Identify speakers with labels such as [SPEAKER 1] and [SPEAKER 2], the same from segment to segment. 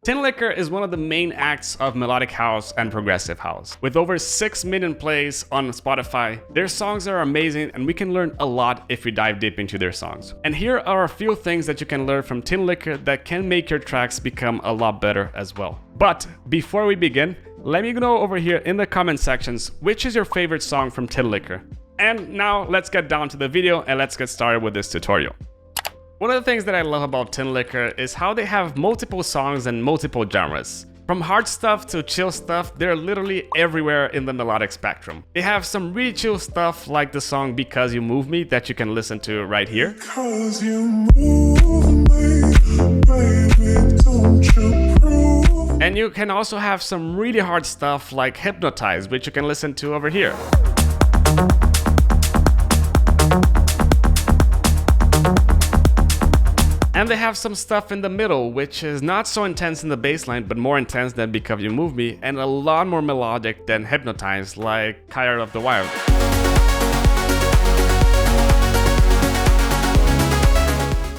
[SPEAKER 1] Tinlicker is one of the main acts of melodic house and progressive house. With over 6 million plays on Spotify, their songs are amazing and we can learn a lot if we dive deep into their songs. And here are a few things that you can learn from Tinlicker that can make your tracks become a lot better as well. But before we begin, let me know over here in the comment sections which is your favorite song from Tinlicker. And now let's get down to the video and let's get started with this tutorial. One of the things that I love about Tinlicker is how they have multiple songs and multiple genres. From hard stuff to chill stuff, they're literally everywhere in the melodic spectrum. They have some really chill stuff like the song Because You Move Me that you can listen to right here.
[SPEAKER 2] Because you move me, baby, don't you prove.
[SPEAKER 1] And you can also have some really hard stuff like Hypnotize, which you can listen to over here. And they have some stuff in the middle, which is not so intense in the bass line, but more intense than Because You Move Me, and a lot more melodic than Hypnotize, like Tired of the Wild.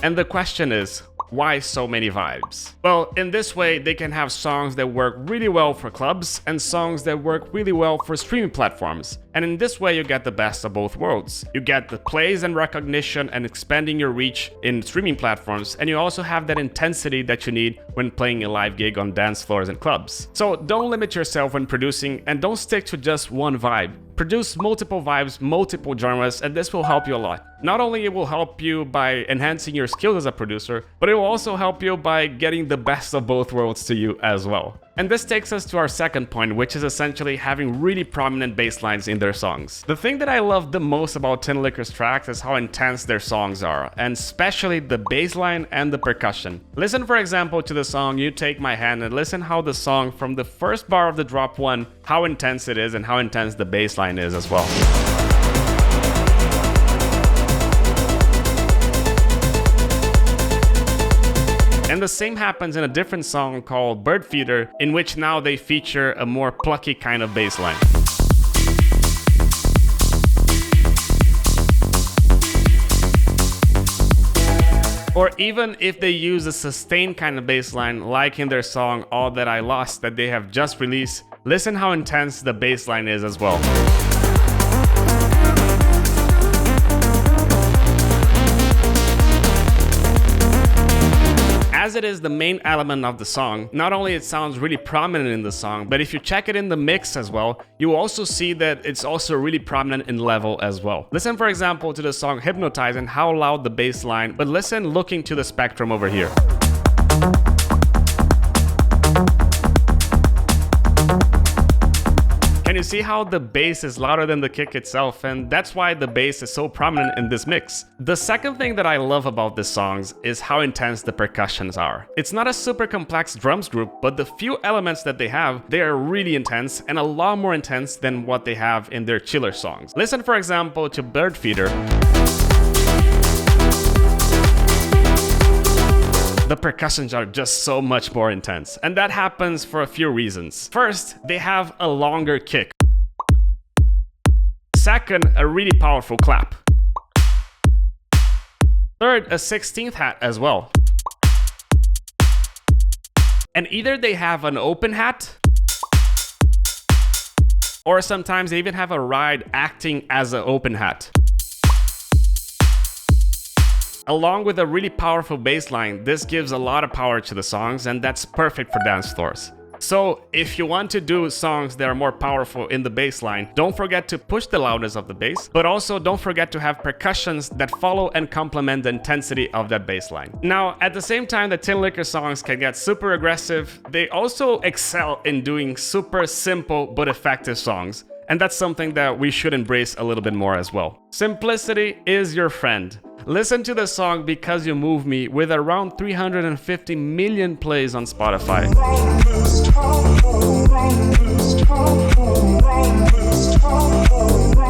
[SPEAKER 1] And the question is, why so many vibes? Well, in this way, they can have songs that work really well for clubs and songs that work really well for streaming platforms. And in this way, you get the best of both worlds. You get the plays and recognition and expanding your reach in streaming platforms, and you also have that intensity that you need when playing a live gig on dance floors and clubs. So don't limit yourself when producing and don't stick to just one vibe. Produce multiple vibes, multiple genres, and this will help you a lot. Not only it will help you by enhancing your skills as a producer, but it will also help you by getting the best of both worlds to you as well. And this takes us to our second point, which is essentially having really prominent bass lines in their songs. The thing that I love the most about Tinlicker's tracks is how intense their songs are, and especially the bass line and the percussion. Listen, for example, to the song You Take My Hand and listen how the song from the first bar of the drop one, how intense it is and how intense the bass line is as well. And the same happens in a different song called Bird Feeder, in which now they feature a more plucky kind of bass line. Or even if they use a sustained kind of bass line, like in their song All That I Lost that they have just released, listen how intense the bass line is as well. As it is the main element of the song, not only it sounds really prominent in the song, but if you check it in the mix as well, you also see that it's also really prominent in level as well. Listen, for example, to the song Hypnotize and how loud the bass line, but listen looking to the spectrum over here. Can you see how the bass is louder than the kick itself, and that's why the bass is so prominent in this mix. The second thing that I love about these songs is how intense the percussions are. It's not a super complex drums group, but the few elements that they have, they are really intense and a lot more intense than what they have in their chiller songs. Listen, for example, to Bird Feeder. The percussions are just so much more intense, and that happens for a few reasons. First, they have a longer kick. Second, a really powerful clap. Third, a 16th hat as well. And either they have an open hat, or sometimes they even have a ride acting as an open hat. Along with a really powerful bass line, this gives a lot of power to the songs, and that's perfect for dance floors. So if you want to do songs that are more powerful in the bass line, don't forget to push the loudness of the bass, but also don't forget to have percussions that follow and complement the intensity of that bass line. Now, at the same time that Tinlicker songs can get super aggressive, they also excel in doing super simple but effective songs. And that's something that we should embrace a little bit more as well. Simplicity is your friend. Listen to the song Because You Move Me with around 350 million plays on Spotify.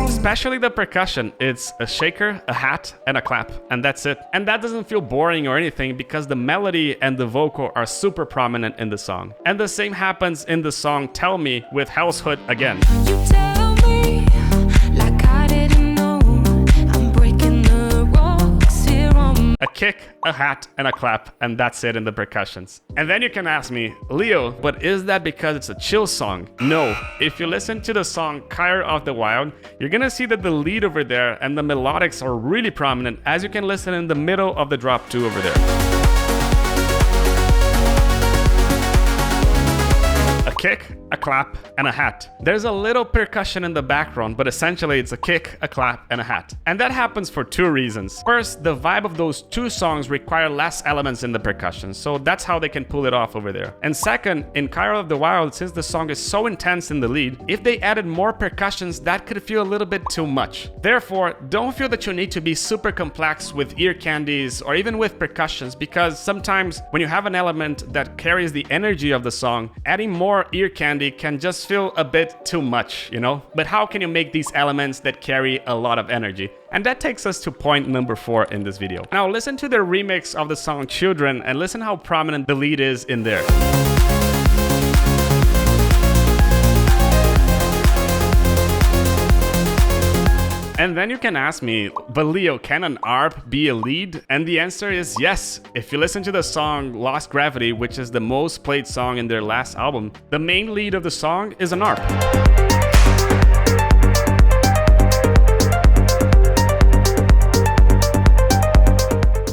[SPEAKER 1] Especially the percussion, it's a shaker, a hat, and a clap, and that's it. And that doesn't feel boring or anything because the melody and the vocal are super prominent in the song. And the same happens in the song Tell Me with Hell's Hood again.
[SPEAKER 3] You tell me like I didn't know I'm breaking the rocks here on
[SPEAKER 1] a kick, a hat, and a clap, and that's it in the percussions. And then you can ask me, Leo, but is that because it's a chill song? No. If you listen to the song Kyra of the Wild, you're gonna see that the lead over there and the melodics are really prominent, as you can listen in the middle of the drop 2 over there. A kick, a clap, and a hat. There's a little percussion in the background, but essentially it's a kick, a clap, and a hat. And that happens for 2 reasons. First, the vibe of those 2 songs require less elements in the percussion, so that's how they can pull it off over there. And second, in Kyra of the Wild, since the song is so intense in the lead, if they added more percussions, that could feel a little bit too much. Therefore, don't feel that you need to be super complex with ear candies or even with percussions, because sometimes when you have an element that carries the energy of the song, adding more ear candy can just feel a bit too much, you know? But how can you make these elements that carry a lot of energy? And that takes us to point number 4 in this video. Now listen to the remix of the song Children and listen how prominent the lead is in there. And then you can ask me, but Leo, can an ARP be a lead? And the answer is yes. If you listen to the song Lost Gravity, which is the most played song in their last album, the main lead of the song is an ARP.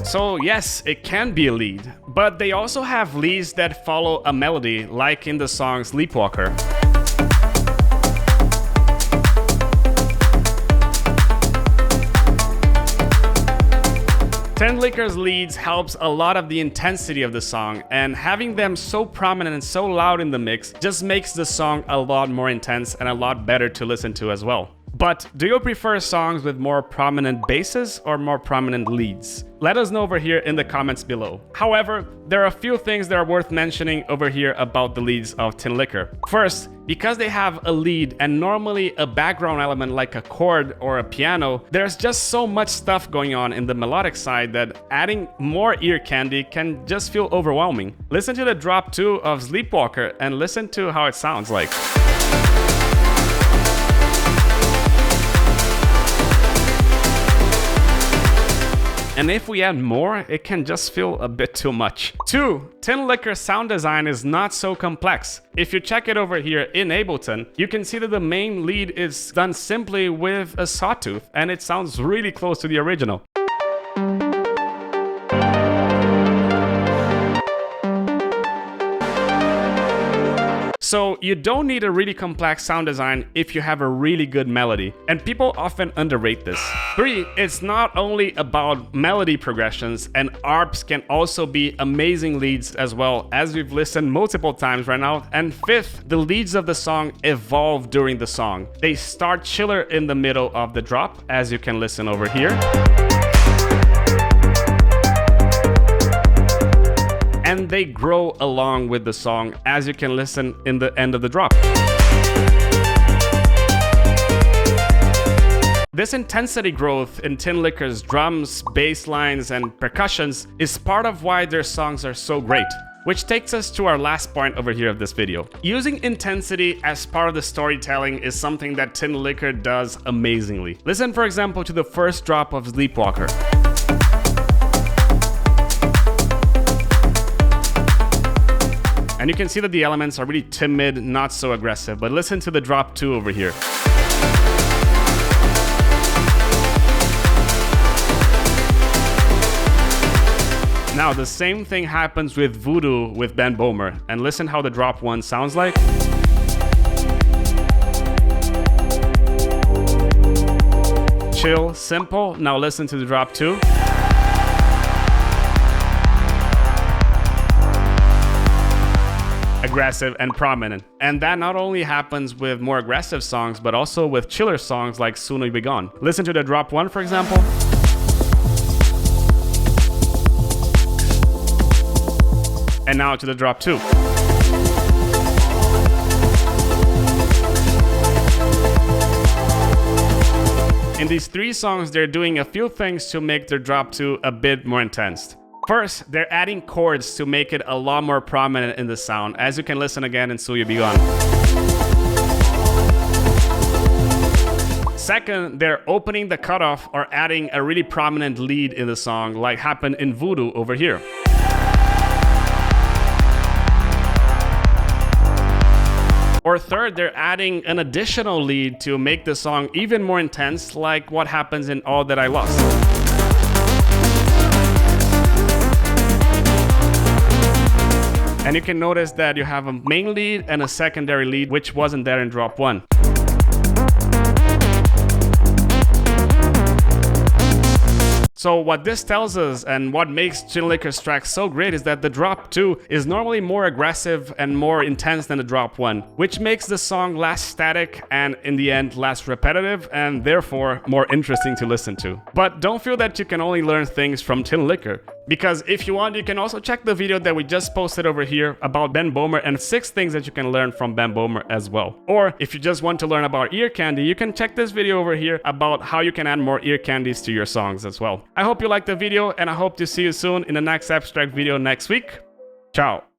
[SPEAKER 1] So yes, it can be a lead, but they also have leads that follow a melody, like in the song Sleepwalker. Tinlicker's leads helps a lot of the intensity of the song, and having them so prominent and so loud in the mix just makes the song a lot more intense and a lot better to listen to as well. But do you prefer songs with more prominent basses or more prominent leads? Let us know over here in the comments below. However, there are a few things that are worth mentioning over here about the leads of Tinlicker. First, because they have a lead and normally a background element like a chord or a piano, there's just so much stuff going on in the melodic side that adding more ear candy can just feel overwhelming. Listen to the drop 2 of Sleepwalker and listen to how it sounds like. And if we add more, it can just feel a bit too much. 2. Tinlicker's sound design is not so complex. If you check it over here in Ableton, you can see that the main lead is done simply with a sawtooth, and it sounds really close to the original. So you don't need a really complex sound design if you have a really good melody, and people often underrate this. 3, it's not only about melody progressions, and ARPs can also be amazing leads as well, as we've listened multiple times right now. And 5th, the leads of the song evolve during the song. They start chiller in the middle of the drop, as you can listen over here. And they grow along with the song, as you can listen in the end of the drop. This intensity growth in Tinlicker's drums, bass lines, and percussions is part of why their songs are so great. Which takes us to our last point over here of this video. Using intensity as part of the storytelling is something that Tinlicker does amazingly. Listen, for example, to the first drop of Sleepwalker. And you can see that the elements are really timid, not so aggressive, but listen to the drop 2 over here. Now, the same thing happens with Voodoo with Ben Bomer, and listen how the drop 1 sounds like. Chill, simple. Now listen to the drop 2. Aggressive and prominent. And that not only happens with more aggressive songs, but also with chiller songs like Soon You'll Be Gone. Listen to the drop 1, for example. And now to the drop 2. In these 3 songs, they're doing a few things to make their drop 2 a bit more intense. First, they're adding chords to make it a lot more prominent in the sound, as you can listen again in So You'll Be Gone. Second, they're opening the cutoff or adding a really prominent lead in the song, like happened in Voodoo over here. Or third, they're adding an additional lead to make the song even more intense, like what happens in All That I Lost. And you can notice that you have a main lead and a secondary lead, which wasn't there in drop 1. So what this tells us and what makes Tinlicker's track so great is that the drop 2 is normally more aggressive and more intense than the drop 1, which makes the song less static and in the end less repetitive and therefore more interesting to listen to. But don't feel that you can only learn things from Tinlicker, because if you want, you can also check the video that we just posted over here about Ben Bomer and 6 things that you can learn from Ben Bomer as well. Or if you just want to learn about ear candy, you can check this video over here about how you can add more ear candies to your songs as well. I hope you liked the video and I hope to see you soon in the next Abstrakt video next week. Ciao!